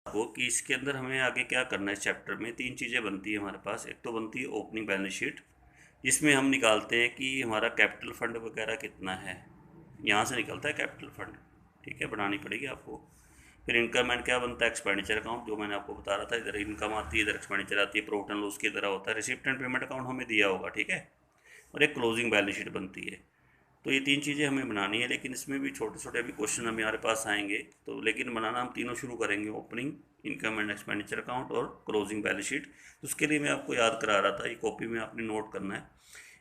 आपको कि इसके अंदर हमें आगे क्या करना है। इस चैप्टर में तीन चीज़ें बनती है हमारे पास। एक तो बनती है ओपनिंग बैलेंस शीट, जिसमें हम निकालते हैं कि हमारा कैपिटल फंड वगैरह कितना है। यहाँ से निकलता है कैपिटल फंड, ठीक है, बनानी पड़ेगी आपको। फिर इनकम एंड क्या बनता है, एक्सपेंडिचर अकाउंट, जो मैंने आपको बता रहा था। इधर इनकम आती है, इधर एक्सपेंडिचर आती है, प्रॉफिट एंड लॉस की तरह होता है। रिसिप्ट एंड पेमेंट अकाउंट हमें दिया होगा, ठीक है। और एक क्लोजिंग बैलेंस शीट बनती है। तो ये तीन चीज़ें हमें बनानी है, लेकिन इसमें भी छोटे छोटे अभी क्वेश्चन हमारे पास आएंगे। तो लेकिन बनाना हम तीनों शुरू करेंगे, opening, income and expenditure account और क्लोजिंग बैलेंस शीट। तो उसके लिए मैं आपको याद करा रहा था, ये कॉपी में आपने नोट करना है।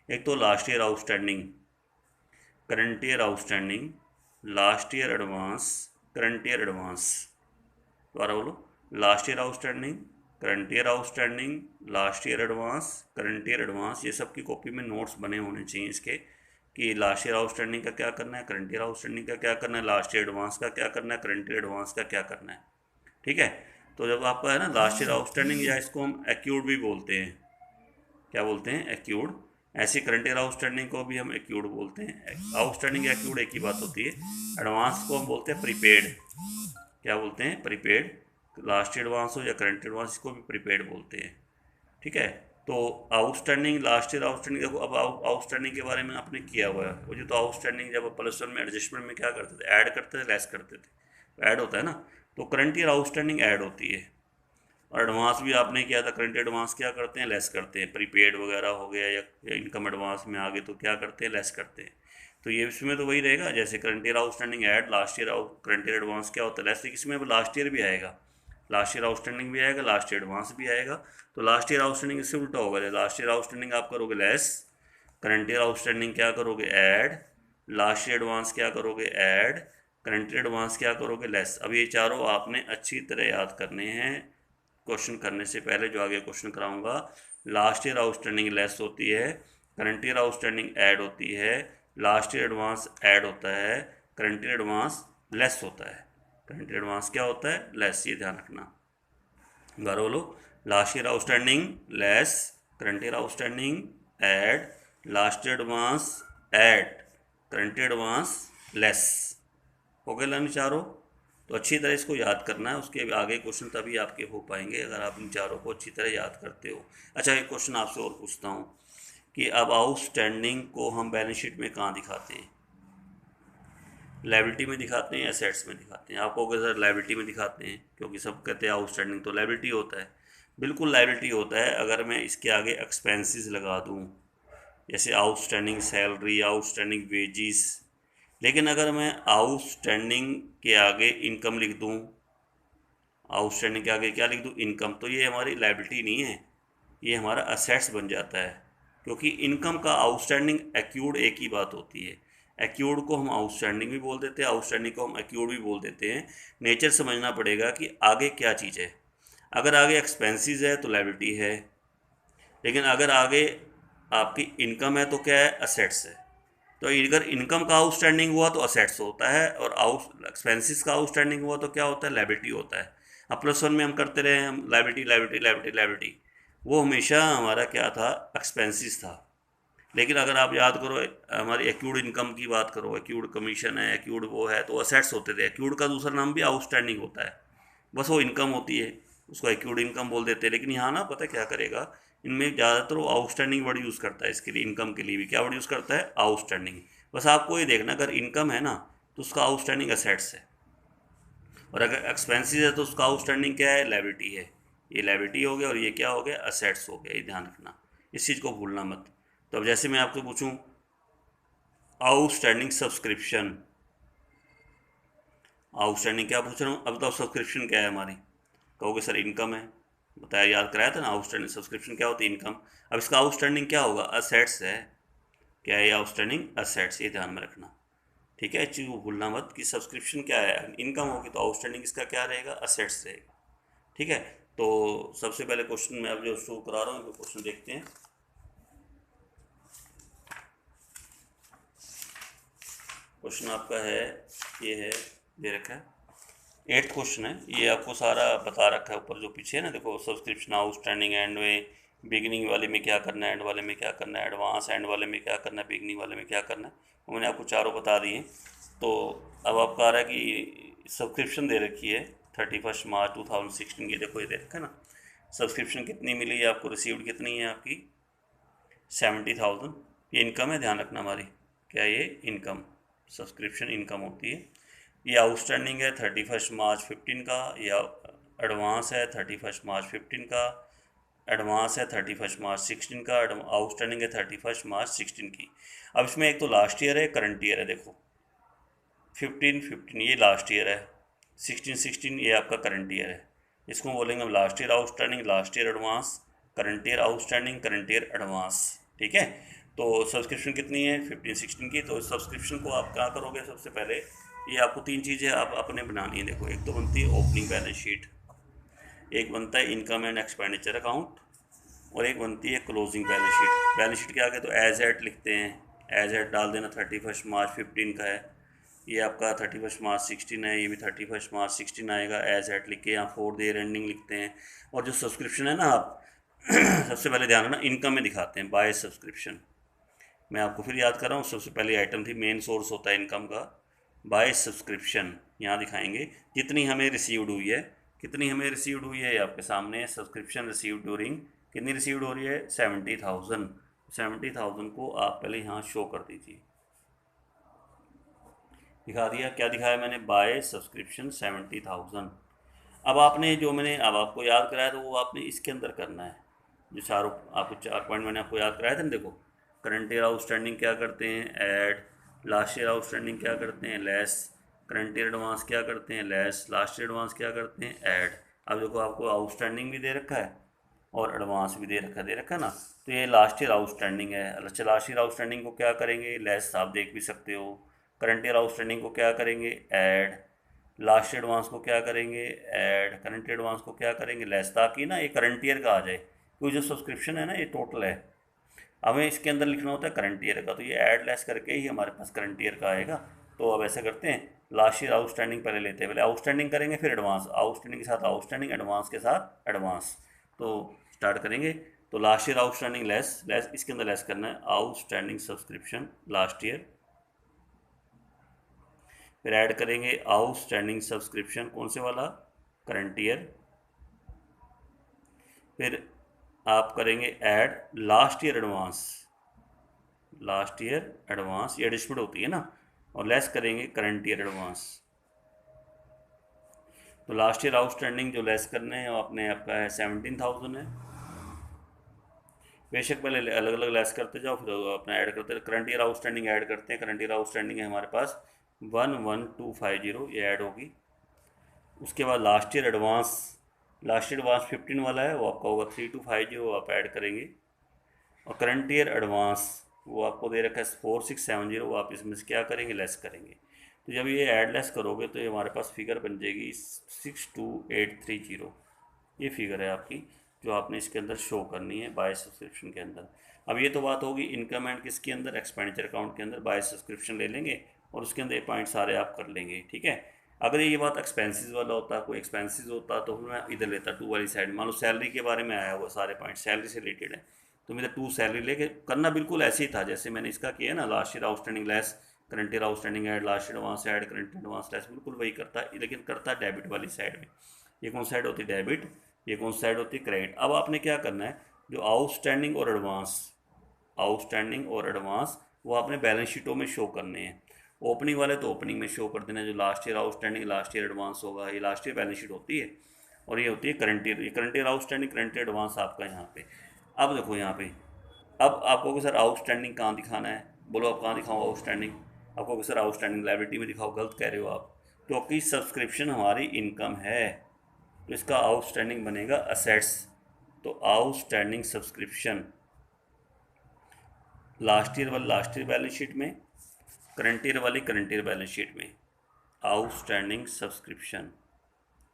एक तो last year outstanding, current year outstanding, last year advance, current year advance. दोबारा बोलो, last year outstanding, current year outstanding, last year advance, current year advance. ये सब की कॉपी में नोट्स बने होने चाहिए इसके, कि लास्ट ईयर आउटस्टैंडिंग का क्या करना है, करंट ईयर आउटस्टैंडिंग का क्या करना है, लास्ट ईयर एडवांस का क्या करना है, करंट ईयर एडवांस का क्या करना है, ठीक है। तो जब आपका है ना लास्ट ईयर आउटस्टैंडिंग, या इसको हम एक्यूड भी बोलते हैं, क्या बोलते हैं, एक्यूड। ऐसे करंट ईयर आउटस्टैंडिंग को भी हम एक्यूड बोलते हैं। आउटस्टैंडिंग एक्यूड एक ही बात होती है। एडवांस को हम बोलते हैं प्रीपेड, क्या बोलते हैं, प्रीपेड। लास्ट एडवांस हो या करंट एडवांस, इसको भी प्रीपेड बोलते हैं, ठीक है। तो आउटस्टैंडिंग, लास्ट ईयर आउटस्टैंडिंग, देखो अब आउटस्टैंडिंग के बारे में आपने किया हुआ है। वो जो तो आउटस्टैंडिंग जब प्लस वन में एडजस्टमेंट में क्या करते थे, ऐड करते थे, लेस करते थे, ऐड होता है ना। तो करंट ईयर आउटस्टैंडिंग ऐड होती है। और एडवांस भी आपने किया था, करंट एडवांस क्या करते हैं, लेस करते हैं। प्रीपेड वगैरह हो गया या इनकम एडवांस में आगे तो क्या करते हैं, लेस करते हैं। तो ये इसमें तो वही रहेगा, जैसे current year outstanding add, last year current year advance क्या होता है, लेस। इसमें अब लास्ट ईयर भी आएगा, लास्ट ईयर आउटस्टैंडिंग भी आएगा, लास्ट ईयर एडवांस भी आएगा। तो लास्ट ईयर आउटस्टैंडिंग इससे उल्टा होगा, लास्ट ईयर आउटस्टैंडिंग आप करोगे लेस, करंट ईयर आउटस्टैंडिंग क्या करोगे, ऐड, लास्ट ईयर एडवांस क्या करोगे, ऐड, करंट ईयर एडवांस क्या करोगे, लेस। अब ये चारों आपने अच्छी तरह याद करने हैं क्वेश्चन करने से पहले, जो आगे क्वेश्चन कराऊंगा। लास्ट ईयर आउटस्टैंडिंग लेस होती है, करंट ईयर आउटस्टैंडिंग ऐड होती है, लास्ट ईयर एडवांस ऐड होता है, करंट ईयर एडवांस लेस होता है। करंट ईयर एडवांस क्या होता है, लेस, ये ध्यान रखना। दोबारा बोलो, last year outstanding less, current year outstanding add, last year advance add, current year advance less. हो गए लाइन चारों। तो अच्छी तरह इसको याद करना है, उसके आगे क्वेश्चन तभी आपके हो पाएंगे अगर आप इन चारों को अच्छी तरह याद करते हो। अच्छा, एक क्वेश्चन आपसे और पूछता हूँ कि अब आउटस्टैंडिंग को हम बैलेंस शीट में कहाँ दिखाते हैं, लायबिलिटी में दिखाते हैं, एसेट्स में दिखाते हैं। आपको अगर सर लायबिलिटी में दिखाते हैं, क्योंकि सब कहते हैं आउटस्टैंडिंग तो लायबिलिटी होता है। बिल्कुल लायबिलिटी होता है। अगर मैं इसके आगे एक्सपेंसेस लगा दूँ, जैसे आउटस्टैंडिंग सैलरी, आउटस्टैंडिंग वेजिस। लेकिन अगर मैं आउटस्टैंडिंग के आगे इनकम लिख दूँ, आउटस्टैंडिंग के आगे क्या लिख दूँ, इनकम, तो ये हमारी लायबिलिटी नहीं है, ये हमारा असेट्स बन जाता है। क्योंकि इनकम का आउटस्टैंडिंग एक्यूड एक ही बात होती है। एक्यूड को हम आउटस्टैंडिंग भी बोल देते हैं, आउटस्टैंडिंग को हम एक्यूड भी बोल देते हैं। नेचर समझना पड़ेगा कि आगे क्या चीज़ है। अगर आगे एक्सपेंसेस है तो लायबिलिटी है, लेकिन अगर आगे आपकी इनकम है तो क्या है, असेट्स है। तो अगर इनकम का आउटस्टैंडिंग हुआ तो असेट्स होता है, और आउट एक्सपेंसेस का आउटस्टैंडिंग हुआ तो क्या होता है, लायबिलिटी होता है। अब प्लस वन में हम करते रहे, हम लायबिलिटी लायबिलिटी लायबिलिटी लायबिलिटी, वो हमेशा हमारा क्या था, एक्सपेंसेस था। लेकिन अगर आप याद करो, हमारी एक्यूड इनकम की बात करो, एक्यूड कमीशन है, एक्यूड वो है, तो असेट्स होते थे। एक्यूड का दूसरा नाम भी आउटस्टैंडिंग होता है, बस वो इनकम होती है, उसको एक्यूड इनकम बोल देते हैं। लेकिन यहाँ ना पता क्या करेगा, इनमें ज़्यादातर वो आउटस्टैंडिंग वर्ड यूज़ करता है इसके लिए। इनकम के लिए भी क्या वर्ड यूज़ करता है, आउटस्टैंडिंग। बस आपको ये देखना, अगर इनकम है ना तो उसका आउटस्टैंडिंग असेट्स है, और अगर एक्सपेंसेस है तो उसका आउटस्टैंडिंग क्या है, लायबिलिटी है। ये लायबिलिटी हो गया और ये क्या हो गया, असेट्स हो गया। ये ध्यान रखना, इस चीज़ को भूलना मत। तो अब जैसे मैं आपसे पूछूं, आउटस्टैंडिंग सब्सक्रिप्शन, आउटस्टैंडिंग क्या पूछ रहा हूँ, अब बताओ सब्सक्रिप्शन क्या है हमारी। कहोगे सर इनकम है, बताया, याद कराया था ना, आउटस्टैंडिंग सब्सक्रिप्शन क्या होती है, इनकम। अब इसका आउटस्टैंडिंग क्या होगा, असेट्स है। क्या है, आउटस्टैंडिंग असेट्स, ये ध्यान में रखना, ठीक है। इस चीज़ को भूलना मत कि सब्सक्रिप्शन क्या है, इनकम होगी तो आउटस्टैंडिंग इसका क्या रहेगा, असेट्स रहेगा, ठीक है। तो सबसे पहले क्वेश्चन में अब जो शो करा रहा हूँ, वो क्वेश्चन देखते हैं। क्वेश्चन आपका है, ये है, दे रखा है, 8th क्वेश्चन है। ये आपको सारा बता रखा है ऊपर जो पीछे है ना, देखो, सब्सक्रिप्शन, आउटस्टैंडिंग, एंड में, बिगिनिंग वाले में क्या करना है, एंड वाले में क्या करना है, एडवांस एंड वाले में क्या करना है, बिगिनिंग वाले में क्या करना है, वो मैंने आपको चारों बता दिए। तो अब आपका आ रहा है कि सब्सक्रिप्शन दे रखी है 31 मार्च 2016 की, देखो ये देखा ना, सब्सक्रिप्शन कितनी मिली है आपको, रिसीव्ड कितनी है आपकी 70,000। ये इनकम है, ध्यान रखना हमारी, क्या ये इनकम, सब्सक्रिप्शन इनकम होती है। ये आउटस्टैंडिंग है 31 मार्च 15 का, या एडवांस है 31 मार्च 15 का, एडवांस है 31 मार्च 16 का, आउटस्टैंडिंग है 31 मार्च 16 की। अब इसमें एक तो लास्ट ईयर है, करंट ईयर है, देखो 15 ये लास्ट ईयर है, 16 ये आपका करंट ईयर है। इसको बोलेंगे हम last year outstanding, last year advance, current year outstanding, current year advance. ठीक है, तो सब्सक्रिप्शन कितनी है 15-16 की। तो सब्सक्रिप्शन को आप क्या करोगे, सबसे पहले ये आपको तीन चीज़ें आप अपने बनानी है। देखो एक तो बनती है ओपनिंग बैलेंस शीट, एक बनता है इनकम एंड एक्सपेंडिचर अकाउंट, और एक बनती है closing balance sheet. Balance sheet के आगे तो एज एट लिखते हैं, एज एट डाल देना 31 मार्च 15 का है, ये आपका 31 मार्च 16 है, ये भी 31 मार्च 16 आएगा, एज एट लिख के यहाँ 4 ईयर एंडिंग लिखते हैं। और जो सब्सक्रिप्शन है ना आप सबसे पहले ध्यान रखना इनकम में दिखाते हैं, बाय सब्सक्रिप्शन। मैं आपको फिर याद कर रहा हूँ, सबसे पहली आइटम थी, मेन सोर्स होता है इनकम का, बाय सब्सक्रिप्शन। यहाँ दिखाएंगे जितनी हमें रिसीव्ड हुई है, कितनी हमें रिसीव्ड हुई है, ये आपके सामने है, सब्सक्रिप्शन रिसीव्ड ड्यूरिंग, कितनी रिसीव्ड हो रही है 70,000। 70,000 को आप पहले यहाँ शो कर दीजिए, दिखा दिया, क्या दिखाया मैंने, बाय सब्सक्रिप्शन 70,000। अब आपने जो मैंने अब आपको याद कराया तो वो आपने इसके अंदर करना है, जो चारों आपको 4 पॉइंट मैंने आपको याद कराया था ना। देखो करंट ईयर आउटस्टैंडिंग क्या करते हैं, ऐड, लास्ट ईयर आउटस्टैंडिंग क्या करते हैं, लेस, करंट ईयर एडवांस क्या करते हैं, लेस, लास्ट ईयर एडवांस क्या करते हैं, ऐड। अब देखो आपको आउटस्टैंडिंग भी दे रखा है और एडवांस भी दे रखा ना, तो ये लास्ट ईयर आउटस्टैंडिंग है। अच्छा, लास्ट ईयर आउटस्टैंडिंग को क्या करेंगे, लेस, आप देख भी सकते हो। करंट ईयर आउटस्टैंडिंग को क्या करेंगे, ऐड। लास्ट एडवांस को क्या करेंगे, ऐड। करंट एडवांस को क्या करेंगे, लेस, ताकि ना ये करंट ईयर का आ जाए, क्योंकि जो सब्सक्रिप्शन है ना ये टोटल है, हमें इसके अंदर लिखना होता है करंट ईयर का, तो ये ऐड लेस करके ही हमारे पास करंट ईयर का आएगा। तो अब ऐसा करते हैं, लास्ट ईयर आउटस्टैंडिंग पहले लेते हैं, पहले आउटस्टैंडिंग करेंगे फिर एडवांस, आउटस्टैंडिंग के साथ आउटस्टैंडिंग, एडवांस के साथ एडवांस। तो स्टार्ट करेंगे, तो last year outstanding less, less इसके अंदर लेस करना है, आउटस्टैंडिंग सब्सक्रिप्शन लास्ट ईयर, फिर ऐड करेंगे आउटस्टैंडिंग सब्सक्रिप्शन, कौन से वाला, करंट ईयर, फिर आप करेंगे add last year advance, last year advance, ये एडजस्टमेंट होती है ना, और लेस करेंगे करंट ईयर एडवांस। तो लास्ट ईयर आउटस्टैंडिंग जो लेस करने हैं वो अपने आपका है 17,000 है। बेशक पहले अलग अलग लेस करते जाओ, फिर अपना ऐड करते, करंट ईयर आउटस्टैंडिंग ऐड करते हैं। करंट ईयर आउटस्टैंडिंग है हमारे पास 11,250, ये ऐड होगी। उसके बाद last year advance, last year advance 15 वाला है, वो आपका होगा 3250, वो आप ऐड करेंगे। और करंट ईयर एडवांस वो आपको दे रखा है 4670, वो आप इसमें से क्या करेंगे, लेस करेंगे। तो जब ये ऐड लेस करोगे तो ये हमारे पास फिगर बन जाएगी 62830, ये फिगर है आपकी जो आपने इसके अंदर शो करनी है बाय सब्सक्रिप्शन के अंदर। अब ये तो बात होगी इनकम एंड किसके अंदर, एक्सपेंडिचर अकाउंट के अंदर बाय सब्सक्रिप्शन ले लेंगे और उसके अंदर ये पॉइंट सारे आप कर लेंगे, ठीक है। अगर ये बात एक्सपेंसेस वाला होता, कोई एक्सपेंसेस होता तो फिर मैं इधर लेता टू वाली साइड, मान लो सैलरी के बारे में आया हुआ, सारे पॉइंट सैलरी से रिलेटेड है, तो मेरा टू सैलरी लेके करना बिल्कुल ऐसे ही था जैसे मैंने इसका किया ना, last year outstanding less, current year outstanding add, last year advance add, current advance less, बिल्कुल वही करता है, लेकिन करता है डेबिट वाली साइड में। ये कौन साइड होती है, डेबिट, ये कौन साइड होती है, क्रेडिट। अब आपने क्या करना है, जो आउटस्टैंडिंग और एडवांस, आउटस्टैंडिंग और एडवांस वो आपने बैलेंस शीटों में शो करने हैं। ओपनिंग वाले तो ओपनिंग में शो कर देना, जो last year outstanding last year advance होगा, ये लास्ट ईयर बैलेंस शीट होती है। और ये होती है करंट ईयर, ये current year outstanding, current year advance आपका यहाँ पे। अब देखो यहाँ पे, अब आपको कि सर आउटस्टैंडिंग कहाँ दिखाना है, बोलो आप कहाँ दिखाओ आउटस्टैंडिंग, आपको कि सर आउटस्टैंडिंग लायबिलिटी में दिखाओ, गलत कह रहे हो आप, क्योंकि सब्सक्रिप्शन हमारी इनकम है, तो इसका आउटस्टैंडिंग बनेगा असेट्स। तो आउटस्टैंडिंग सब्सक्रिप्शन लास्ट ईयर वाली लास्ट ईयर बैलेंस शीट में, करंट ईयर वाली करंट ईयर बैलेंस शीट में, आउटस्टैंडिंग सब्सक्रिप्शन,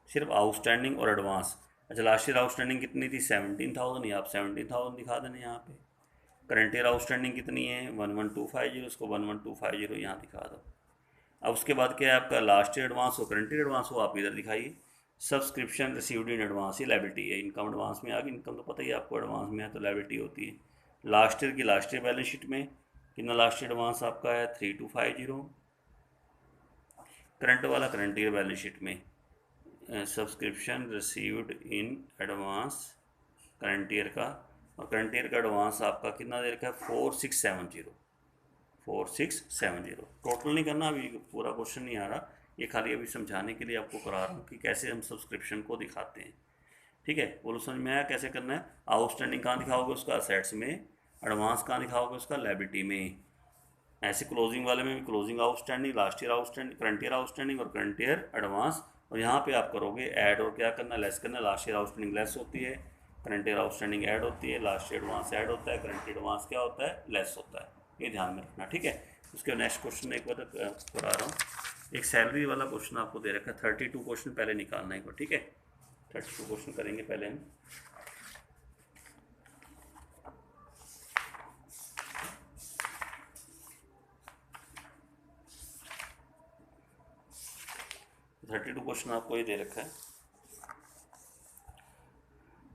सिर्फ आउटस्टैंडिंग और एडवांस। अच्छा, लास्ट ईयर आउटस्टैंडिंग कितनी थी 17,000, ये आप 17,000 दिखा देना यहाँ पे। करंट ईयर आउटस्टैंडिंग कितनी है 11,250, उसको 11,250 यहाँ दिखा दो। अब उसके बाद क्या है आपका, लास्ट ईयर एडवांस हो, करंट ईयर एडवांस हो, आप इधर दिखाइए। सब्सक्रिप्शन रिसीव्ड इन एडवांस, ये लायबिलिटी है, इनकम एडवांस में आ गई, इनकम तो पता ही आपको एडवांस में है तो लायबिलिटी होती है। लास्ट ईयर की लास्ट ईयर बैलेंस शीट में कितना लास्ट ईयर एडवांस आपका है 3250, करंट वाला करंट ईयर बैलेंस शीट में subscription received in advance current year का, और करंट ईयर का एडवांस आपका कितना दे रखा है 4670 टोटल नहीं करना, अभी पूरा क्वेश्चन नहीं आ रहा, ये खाली अभी समझाने के लिए आपको करा रहा हूँ कि कैसे हम सब्सक्रिप्शन को दिखाते हैं। ठीक है, बोलो समझ में आया कैसे करना है। आउटस्टैंडिंग कहाँ दिखाओगे उसका असेट्स में, एडवांस कहाँ दिखाओगे उसका लायबिलिटी में। ऐसे क्लोजिंग वाले में भी closing outstanding, last year outstanding, current year outstanding और करंट ईयर एडवांस, और यहाँ पे आप करोगे ऐड और क्या करना लेस करना। लास्ट ईयर आउटस्टैंडिंग लेस होती है, करंट ईयर आउटस्टैंडिंग ऐड होती है, लास्ट ईयर एडवांस ऐड होता है, करंट ईयर एडवांस क्या होता है लेस होता है, ये ध्यान में रखना। ठीक है, उसके नेक्स्ट क्वेश्चन एक बार करा रहा हूँ, एक सैलरी वाला क्वेश्चन आपको दे रखा है, 32 क्वेश्चन पहले निकालना है एक बार। ठीक है, 32 क्वेश्चन करेंगे पहले हम। थर्टी टू क्वेश्चन आपको ये दे रखा है।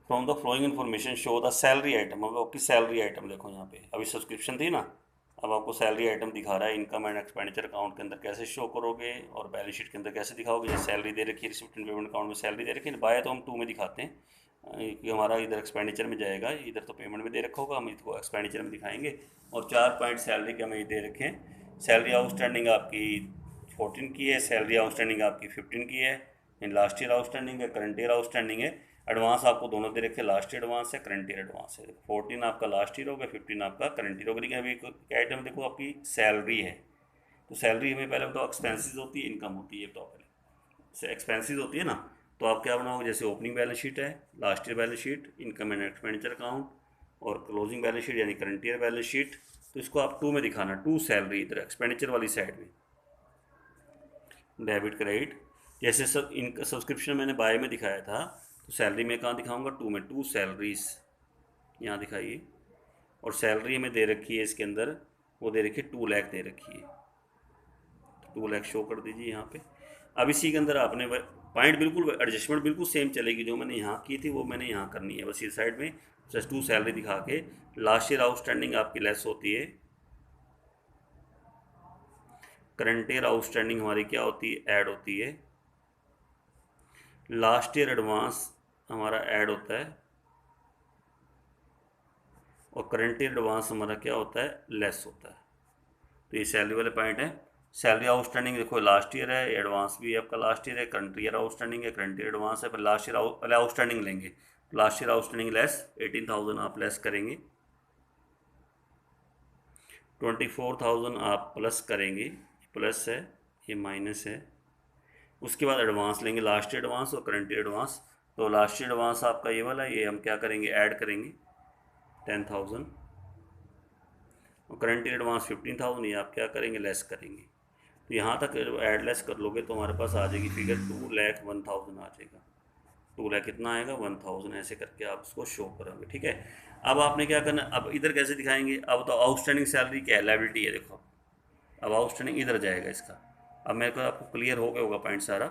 From the flowing information show the salary item, अब आपकी सैलरी आइटम देखो यहाँ पे, अभी सब्सक्रिप्शन थी ना, अब आपको सैलरी आइटम दिखा रहा है, इनकम एंड एक्सपेंडिचर अकाउंट के अंदर कैसे शो करोगे और बैलेंस शीट के अंदर कैसे दिखाओगे। जैसे सैलरी दे रखी है, रिसिप्ट एंड पेमेंट अकाउंट में सैलरी दे रखी है, बाय तो हम 2 में दिखाते हैं कि हमारा इधर एक्सपेंडिचर में जाएगा, इधर तो पेमेंट में दे रखा होगा, हम इसको एक्सपेंडिचर में दिखाएंगे। और 4 पॉइंट सैलरी के हमें दे रखे हैं। सैलरी आउटस्टैंडिंग आपकी 14 की है, सैलरी आउटस्टैंडिंग आपकी 15 की है, लास्ट ईयर आउटस्टैंडिंग है, करंट ईयर आउटस्टैंडिंग है। एडवांस आपको दोनों दे रखे, लास्ट ईयर एडवांस है, करंट ईयर एडवांस है। 14 आपका लास्ट ईयर होगा, 15 आपका करंट ईयर होगा। लेकिन अभी क्या आइटम देखो आपकी सैलरी है, तो सैलरी हमें पहले बताओ एक्सपेंसेस होती है इनकम होती है, तो पहले एक्सपेंसेस होती है ना, तो आप क्या बनाओगे, जैसे ओपनिंग बैलेंस शीट है, last year balance sheet, income and expenditure account और क्लोजिंग बैलेंस शीट यानी करंट ईयर बैलेंस शीट, तो इसको आप 2 में दिखाना, 2 सैलरी इधर एक्सपेंडिचर वाली साइड में, डेबिट क्रेडिट। जैसे सब इन सब्सक्रिप्शन मैंने बाय में दिखाया था, तो सैलरी में कहाँ दिखाऊंगा 2 में, 2 सैलरीज यहाँ दिखाइए, और सैलरी हमें दे रखी है इसके अंदर, वो दे रखी है 2 लाख दे रखी है, 2 लाख शो कर दीजिए यहाँ पे। अब इसी के अंदर आपने पॉइंट बिल्कुल एडजस्टमेंट बिल्कुल सेम चलेगी, जो मैंने यहाँ की थी वो मैंने यहाँ करनी है, बस इस साइड में जस्ट 2 सैलरी दिखा के। लास्ट ईयर आउटस्टैंडिंग आपकी लेस होती है, करंट ईयर आउटस्टैंडिंग हमारी क्या होती है ऐड होती है, लास्ट ईयर एडवांस हमारा ऐड होता है, और करंट ईयर एडवांस हमारा क्या होता है लेस होता है। तो ये सैलरी वाले पॉइंट है। सैलरी आउटस्टैंडिंग देखो लास्ट ईयर है, एडवांस भी आपका लास्ट ईयर है, करंट ईयर आउटस्टैंडिंग है, करंट ईयर एडवांस है, पर लास्ट ईयर पहले आउटस्टैंडिंग लेंगे, लास्ट ईयर आउटस्टैंडिंग लेस 18,000 आप लेस करेंगे, 24,000 आप प्लस करेंगे, प्लस है ये माइनस है। उसके बाद एडवांस लेंगे, लास्ट ईयर एडवांस और करंट ईयर एडवांस, तो लास्ट ईयर एडवांस आपका ये वाला, ये हम क्या करेंगे ऐड करेंगे 10,000, और करंट ईयर एडवांस 15,000, ये आप क्या करेंगे लेस करेंगे। तो यहाँ तक ऐड लेस कर लोगे तो हमारे पास आ जाएगी फिगर 2,01,000 आ जाएगा, 2 लाख कितना आएगा 1,000, ऐसे करके आप उसको शो करोगे। ठीक है, अब आपने क्या करना, अब इधर कैसे दिखाएंगे, अब तो आउटस्टैंडिंग सैलरी क्या है लायबिलिटी है, देखो अब आउटस्टैंडिंग इधर जाएगा इसका। अब मेरे को आपको क्लियर हो गया होगा पॉइंट सारा,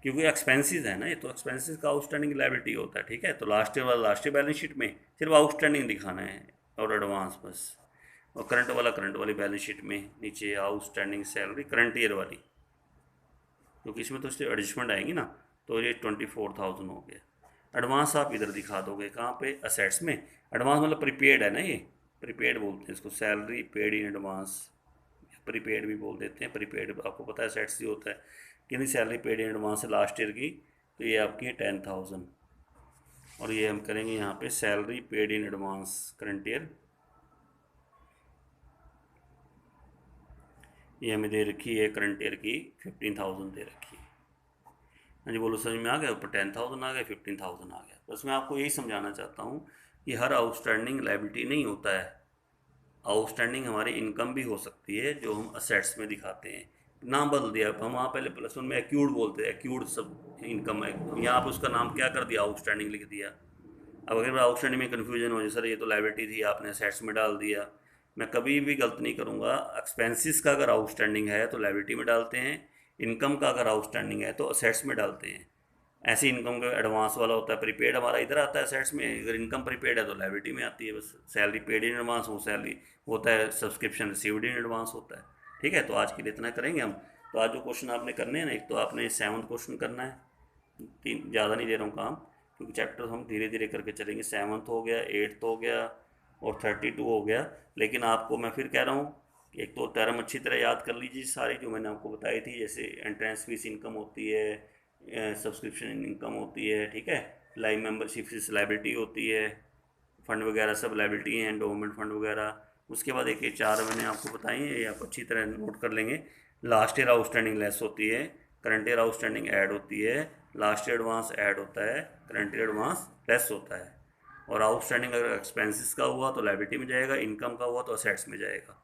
क्योंकि एक्सपेंसेस है ना ये, तो एक्सपेंसेस का आउटस्टैंडिंग लायबिलिटी होता है। ठीक है, तो लास्ट ईयर वाला लास्ट ईयर बैलेंस शीट में सिर्फ आउटस्टैंडिंग दिखाना है और एडवांस बस, और करंट वाला करंट वाली बैलेंस शीट में नीचे आउटस्टैंडिंग सैलरी करंट ईयर वाली, क्योंकि इसमें तो इससे एडजस्टमेंट आएंगी ना, तो ये 24,000 हो गया। एडवांस आप इधर दिखा दोगे कहाँ पे असेट्स में, एडवांस मतलब प्रीपेड है ना, ये प्रीपेड बोलते हैं इसको, salary paid in advance, prepaid भी बोल देते हैं, प्रीपेड आपको पता है सेट्स ही होता है कि नहीं, सैलरी पेड इन एडवांस है लास्ट ईयर की, तो ये आपकी है 10,000, और ये हम करेंगे यहाँ पे salary paid in advance current year, ये हमें दे रखी है करंट ईयर की 15,000 दे रखी है। हाँ जी बोलो समझ में आ गया, ऊपर 10,000 आ गया, 15,000 आ गया। बस मैं आपको यही समझाना चाहता हूँ कि हर आउटस्टैंडिंग लायबिलिटी नहीं होता है, आउटस्टैंडिंग हमारी इनकम भी हो सकती है जो हम असेट्स में दिखाते हैं। नाम बदल दिया, हम वहाँ पहले प्लस वन में एक्यूड बोलते हैं, एक्यूड सब इनकम है, यहाँ पर उसका नाम क्या कर दिया आउटस्टैंडिंग लिख दिया। अब अगर आउटस्टैंडिंग में कन्फ्यूजन हो जाए, सर ये तो लायबिलिटी थी आपने असेट्स में डाल दिया, मैं कभी भी गलत नहीं करूँगा। एक्सपेंसेस का अगर आउटस्टैंडिंग है तो लायबिलिटी में डालते हैं, इनकम का अगर आउटस्टैंडिंग है तो असेट्स में डालते हैं। ऐसी इनकम का एडवांस वाला होता है, प्रीपेड हमारा इधर आता है असेट्स में, अगर इनकम प्रीपेड है तो लायबिलिटी में आती है बस। सैलरी पेड इन एडवांस हो, सैलरी होता है सब्सक्रिप्शन रिसीव्ड इन एडवांस होता है। ठीक है, तो आज के लिए इतना करेंगे हम। तो आज जो क्वेश्चन आपने करने हैं ना, एक तो आपने 7वां क्वेश्चन करना है, तीन ज़्यादा नहीं दे रहा हूँ काम, क्योंकि चैप्टर हम धीरे धीरे करके चलेंगे। 7th हो गया, 8th हो गया और 32 हो गया। लेकिन आपको मैं फिर कह रहा हूँ, एक तो टर्म अच्छी तरह याद कर लीजिए सारी जो मैंने आपको बताई थी, जैसे एंट्रेंस फीस इनकम होती है, सब्सक्रिप्शन इनकम होती है, ठीक है, लाइव मेंबरशिप फीस लाइबिलिटी होती है, फंड वगैरह सब लाइबिलिटी हैं, एंडोमेंट फंड वगैरह। उसके बाद एक ये चार मैंने आपको बताई है, ये आप अच्छी तरह नोट कर लेंगे। लास्ट ईयर आउटस्टैंडिंग लेस होती है, करंट ईयर आउटस्टैंडिंग ऐड होती है, लास्ट ईयर एडवांस ऐड होता है, करंट ईयर एडवांस लेस होता है। और आउटस्टैंडिंग अगर एक्सपेंसेस का हुआ तो लाइबिलिटी में जाएगा, इनकम का हुआ तो असेट्स में जाएगा।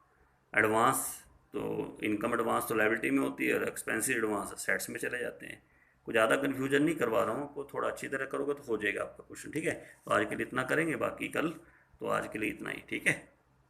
एडवांस तो इनकम एडवांस तो लाइबिलिटी में होती है और एक्सपेंसिव एडवांस असेट्स में चले जाते हैं। कुछ ज़्यादा कन्फ्यूजन नहीं करवा रहा हूँ आपको, थोड़ा अच्छी तरह करोगे तो हो जाएगा आपका क्वेश्चन, ठीक है। तो आज के लिए इतना करेंगे, बाकी कल। तो आज के लिए इतना ही, ठीक है।